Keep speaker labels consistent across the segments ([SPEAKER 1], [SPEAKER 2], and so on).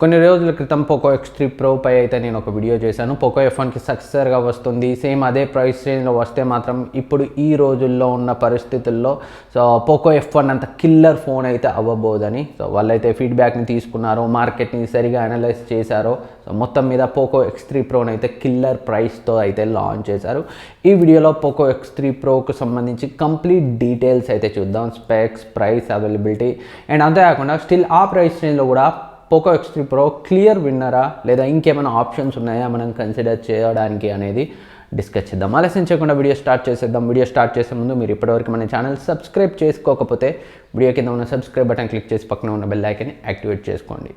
[SPEAKER 1] కొన్ని రోజుల క్రితం POCO X3 Pro పై అయితే నేను ఒక వీడియో చేశాను. POCO F1కి సక్సెసర్గా వస్తుంది, సేమ్ అదే ప్రైస్ రేంజ్లో వస్తే మాత్రం ఇప్పుడు ఈ రోజుల్లో ఉన్న పరిస్థితుల్లో POCO F1 అంత కిల్లర్ ఫోన్ అయితే అవ్వబోదని వాళ్ళైతే ఫీడ్బ్యాక్ని తీసుకున్నారో, మార్కెట్ని సరిగా అనలైజ్ చేశారో, మొత్తం మీద POCO X3 Proని అయితే కిల్లర్ ప్రైస్తో అయితే లాంచ్ చేశారు. ఈ వీడియోలో POCO X3 Proకు సంబంధించి కంప్లీట్ డీటెయిల్స్ అయితే చూద్దాం. స్పెక్స్, ప్రైస్, అవైలబిలిటీ అండ్ అంతేకాకుండా స్టిల్ ఆ ప్రైస్ రేంజ్లో కూడా POCO X3 Pro క్లియర్ విన్నరా లేదా ఇంకేమైనా ఆప్షన్స్ ఉన్నాయా మనం కన్సిడర్ చేయడానికి అనేది డిస్కస్ చేద్దాం. ఆలస్యం చేయకుండా వీడియో స్టార్ట్ చేసేద్దాం. వీడియో స్టార్ట్ చేసే ముందు మీరు ఇప్పటివరకు మన ఛానల్ సబ్స్క్రైబ్ చేసుకోకపోతే వీడియో కింద ఉన్న సబ్స్క్రైబ్ బటన్ క్లిక్ చేసి పక్కన ఉన్న బెల్ ఐకాన్ని యాక్టివేట్ చేసుకోండి.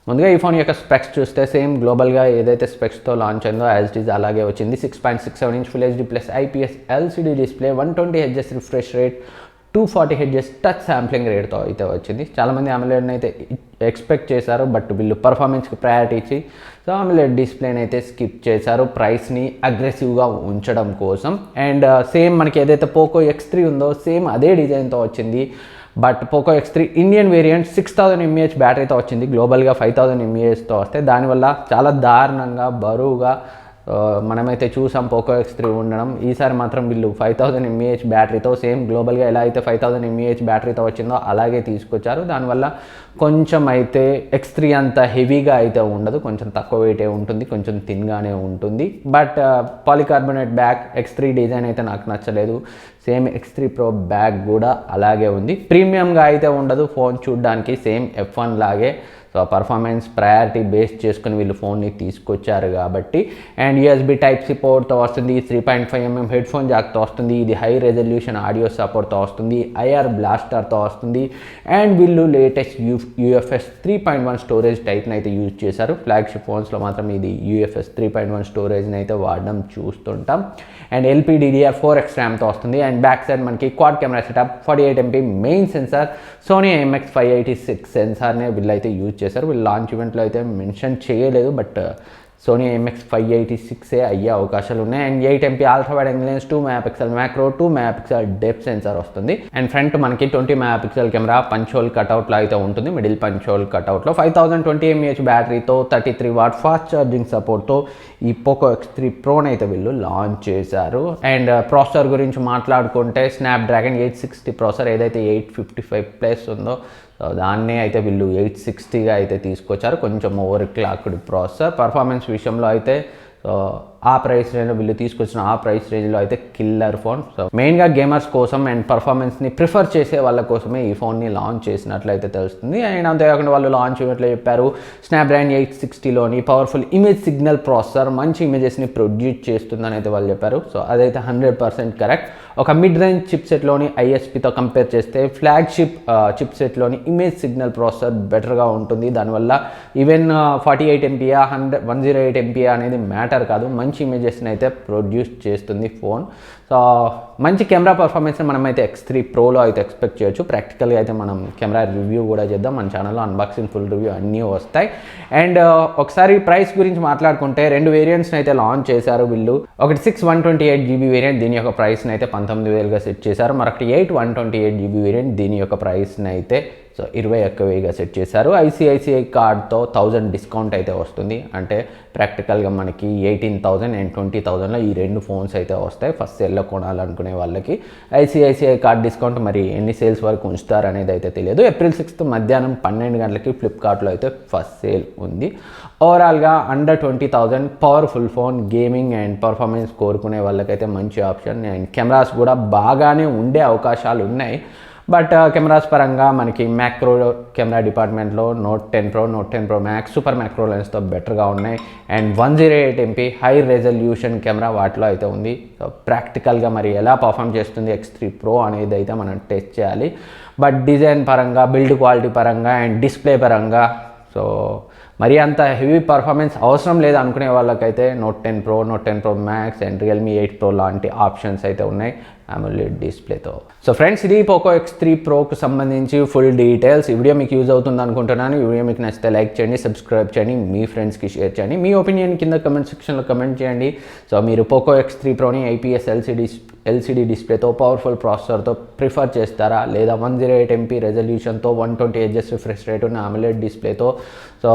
[SPEAKER 1] ముందుగా ఈ ఫోన్ యొక్క స్పెక్స్ చూస్తే సేమ్ గ్లోబల్గా ఏదైతే స్పెక్స్తో లాంచ్ అయిందో యాజ్ ఇట్ ఈజ్ అలాగే వచ్చింది. 6.67 inch full HD plus IPS LCD display, 120 Hz refresh rate, 240 Hz touch sampling రేట్తో అయితే వచ్చింది. చాలామంది AMOLEDని అయితే ఎక్స్పెక్ట్ చేశారు, బట్ వీళ్ళు పర్ఫార్మెన్స్కి ప్రయారిటీ ఇచ్చి AMOLED డిస్ప్లేని అయితే స్కిప్ చేశారు ప్రైస్ని అగ్రెసివ్గా ఉంచడం కోసం. అండ్ సేమ్ మనకి ఏదైతే POCO X3 ఉందో సేమ్ అదే డిజైన్తో వచ్చింది. But POCO X3 Indian variant 6000 mAh బ్యాటరీతో వచ్చింది. గ్లోబల్గా 5000 mAhతో వస్తే దానివల్ల చాలా దారుణంగా బరువుగా మనమైతే చూసాం POCO X3 ఉండడం. ఈసారి మాత్రం వీళ్ళు 5000 mAh బ్యాటరీతో సేమ్ గ్లోబల్గా ఎలా అయితే 5000 mAh బ్యాటరీతో వచ్చిందో అలాగే తీసుకొచ్చారు. దానివల్ల కొంచెం అయితే X3 అంత హెవీగా అయితే ఉండదు, కొంచెం తక్కువ వెయిటే ఉంటుంది, కొంచెం థిన్గానే ఉంటుంది. But polycarbonate back X3 design అయితే నాకు నచ్చలేదు. సేమ్ X3 Pro బ్యాక్ కూడా అలాగే ఉంది. ప్రీమియంగా అయితే ఉండదు ఫోన్ చూడడానికి, సేమ్ F1 లాగే. సో పర్ఫార్మెన్స్ ప్రయారిటీ బేస్ చేసుకుని వీళ్ళు ఫోన్ని తీసుకొచ్చారు కాబట్టి. అండ్ USB Type-C పోర్ట్తో వస్తుంది, 3.5mm హెడ్ ఫోన్ జాక్తో వస్తుంది, ఇది హై రెజల్యూషన్ ఆడియో సపోర్ట్తో వస్తుంది, IR బ్లాస్టర్తో వస్తుంది. అండ్ వీళ్ళు లేటెస్ట్ UFS 3.1 స్టోరేజ్ టైప్ని అయితే యూజ్ చేశారు. ఫ్లాగ్షిప్ ఫోన్స్లో మాత్రం ఇది UFS 3.1 స్టోరేజ్ని అయితే వాడడం చూస్తుంటాం. అండ్ LPDDR4X ర్యామ్తో వస్తుంది. అండ్ బ్యాక్ సైడ్ మనకి quad camera setup, 48MP main sensor, Sony IMX586 సెన్సార్నే వీళ్ళైతే యూజ్ చేశారు. వీళ్ళు లాంచ్ ఈవెంట్లో అయితే మెన్షన్ చేయలేదు, బట్ సోనీ IMX586 అయ్యే అవకాశాలు ఉన్నాయి. And 8MP ultra wide angle lens, 2MP macro, 2MP depth sensor వస్తుంది. అండ్ ఫ్రంట్ మనకి 20MP కెమెరా పంచ్ హోల్ కట్అవుట్లో అయితే ఉంటుంది, మిడిల్ పంచ్ హోల్ కట్అవుట్లో. 5020 mAh బ్యాటరీతో 33W ఫాస్ట్ ఛార్జింగ్ సపోర్ట్తో ఈ POCO X3 Proని అయితే వీళ్ళు లాంచ్ చేశారు. అండ్ ప్రాసెసర్ గురించి మాట్లాడుకుంటే స్నాప్డ్రాగన్ 860 ప్రాసెసర్ ఏదైతే 855+ ఉందో దాన్నే అయితే వీళ్ళు 860గా అయితే తీసుకొచ్చారు. కొంచెం ఓవర్ క్లాక్డ్ ప్రాసెసర్. పర్ఫార్మెన్స్ విషయంలో అయితే ఆ ప్రైస్ రేంజ్లో వీళ్ళు తీసుకొచ్చిన ఆ ప్రైస్ రేంజ్లో అయితే కిల్లర్ ఫోన్. సో మెయిన్గా గేమర్స్ కోసం అండ్ పర్ఫార్మెన్స్ని ప్రిఫర్ చేసే వాళ్ళ కోసమే ఈ ఫోన్ని లాంచ్ చేసినట్లయితే తెలుస్తుంది. అండ్ అంతేకాకుండా వాళ్ళు లాంచ్ ఈవెంట్లో చెప్పారు స్నాప్డ్రాగన్ 860లోని పవర్ఫుల్ ఇమేజ్ సిగ్నల్ ప్రాసెసర్ మంచి ఇమేజెస్ని ప్రొడ్యూస్ చేస్తుందని అయితే వాళ్ళు చెప్పారు. సో అదైతే 100% కరెక్ట్. ఒక మిడ్ రేంజ్ చిప్సెట్లోని ISPతో కంపేర్ చేస్తే ఫ్లాగ్షిప్ చిప్సెట్లోని ఇమేజ్ సిగ్నల్ ప్రాసెసర్ బెటర్గా ఉంటుంది. దానివల్ల ఈవెన్ 48MP 108MP అనేది మ్యాటర్ కాదు, మంచి ఇమేజెస్ని అయితే ప్రొడ్యూస్ చేస్తుంది ఫోన్. సో మంచి కెమెరా పర్ఫార్మెన్స్ని మనమైతే X3 Proలో అయితే ఎక్స్పెక్ట్ చేయొచ్చు. ప్రాక్టికల్గా అయితే మనం కెమెరా రివ్యూ కూడా చేద్దాం, మన ఛానల్లో అన్బాక్సింగ్, ఫుల్ రివ్యూ అన్నీ వస్తాయి. అండ్ ఒకసారి ప్రైస్ గురించి మాట్లాడుకుంటే 2 వేరియంట్స్ని అయితే లాంచ్ చేశారు వీళ్ళు. ఒకటి 6/128GB వేరియంట్, దీని యొక్క ప్రైస్ని అయితే 19,000గా సెట్ చేశారు. మరొకటి 8/128GB వేరియంట్, దీని యొక్క ప్రైస్ని అయితే 21,000గా సెట్ చేశారు. ICICI కార్డ్తో 1000 డిస్కౌంట్ అయితే వస్తుంది. అంటే ప్రాక్టికల్గా మనకి 18,000 అండ్ 20,000లో ఈ 2 ఫోన్స్ అయితే వస్తాయి. ఫస్ట్ సేల్లో కొనాలనుకునే వాళ్ళకి ICICI కార్డ్ డిస్కౌంట్ మరి ఎన్ని సేల్స్ వరకు ఉంచుతారు అనేది అయితే తెలియదు. April 6th మధ్యాహ్నం 12 గంటలకి ఫ్లిప్కార్ట్లో అయితే ఫస్ట్ సేల్ ఉంది. ఓవరాల్గా under 20,000 powerful phone, gaming and performance కోరుకునే వాళ్ళకైతే మంచి ఆప్షన్. అండ్ కెమెరాస్ కూడా బాగానే ఉండే అవకాశాలు ఉన్నాయి. బట్ కెమెరాస్ పరంగా మనకి మ్యాక్రో కెమెరా డిపార్ట్మెంట్లో Note 10 Pro, Note 10 Pro Max super macro లెన్స్తో బెటర్గా ఉన్నాయి. And 108MP high resolution camera వాటిలో అయితే ఉంది. సో ప్రాక్టికల్గా మరి ఎలా పర్ఫామ్ చేస్తుంది X3 Pro అనేది అయితే మనం టెస్ట్ చేయాలి. బట్ డిజైన్ పరంగా, బిల్డ్ క్వాలిటీ పరంగా అండ్ డిస్ప్లే పరంగా సో మరి అంత హెవీ పర్ఫార్మెన్స్ అవసరం లేదు అనుకునే వాళ్ళకైతే Note 10 Pro, Note 10 Pro Max and Realme 8 Pro లాంటి ఆప్షన్స్ అయితే ఉన్నాయి. AMOLED డిస్ప్లేతో. సో ఫ్రెండ్స్, ఇది POCO X3 Proకు సంబంధించి ఫుల్ డీటెయిల్స్. ఈ వీడియో మీకు యూజ్ అవుతుంది అనుకుంటున్నాను. ఈ వీడియో మీకు నచ్చితే లైక్ చేయండి, సబ్స్క్రైబ్ చేయండి, మీ ఫ్రెండ్స్కి షేర్ చేయండి. మీ ఒపీనియన్ కింద కమెంట్ సెక్షన్లో కమెంట్ చేయండి. సో మీరు POCO X3 Proని IPS LCD డిస్ప్లేతో పవర్ఫుల్ ప్రాసెసర్తో ప్రిఫర్ చేస్తారా, లేదా 108MP రెజల్యూషన్తో 120Hz రిఫ్రెష్ రేట్ ఉన్న AMOLED డిస్ప్లేతో సో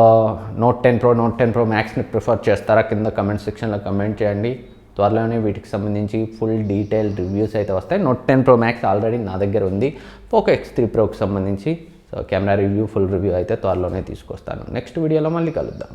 [SPEAKER 1] Note 10 Pro Maxని ప్రిఫర్ చేస్తారా? కింద కమెంట్ సెక్షన్లో కమెంట్ చేయండి. త్వరలోనే వీటికి సంబంధించి ఫుల్ డీటెయిల్ రివ్యూస్ అయితే వస్తాయి. Note 10 Pro Max ఆల్రెడీ నా దగ్గర ఉంది. POCO X3 Proకి సంబంధించి so camera review, full review అయితే త్వరలోనే తీసుకొస్తాను. నెక్స్ట్ వీడియోలో మళ్ళీ కలుద్దాం.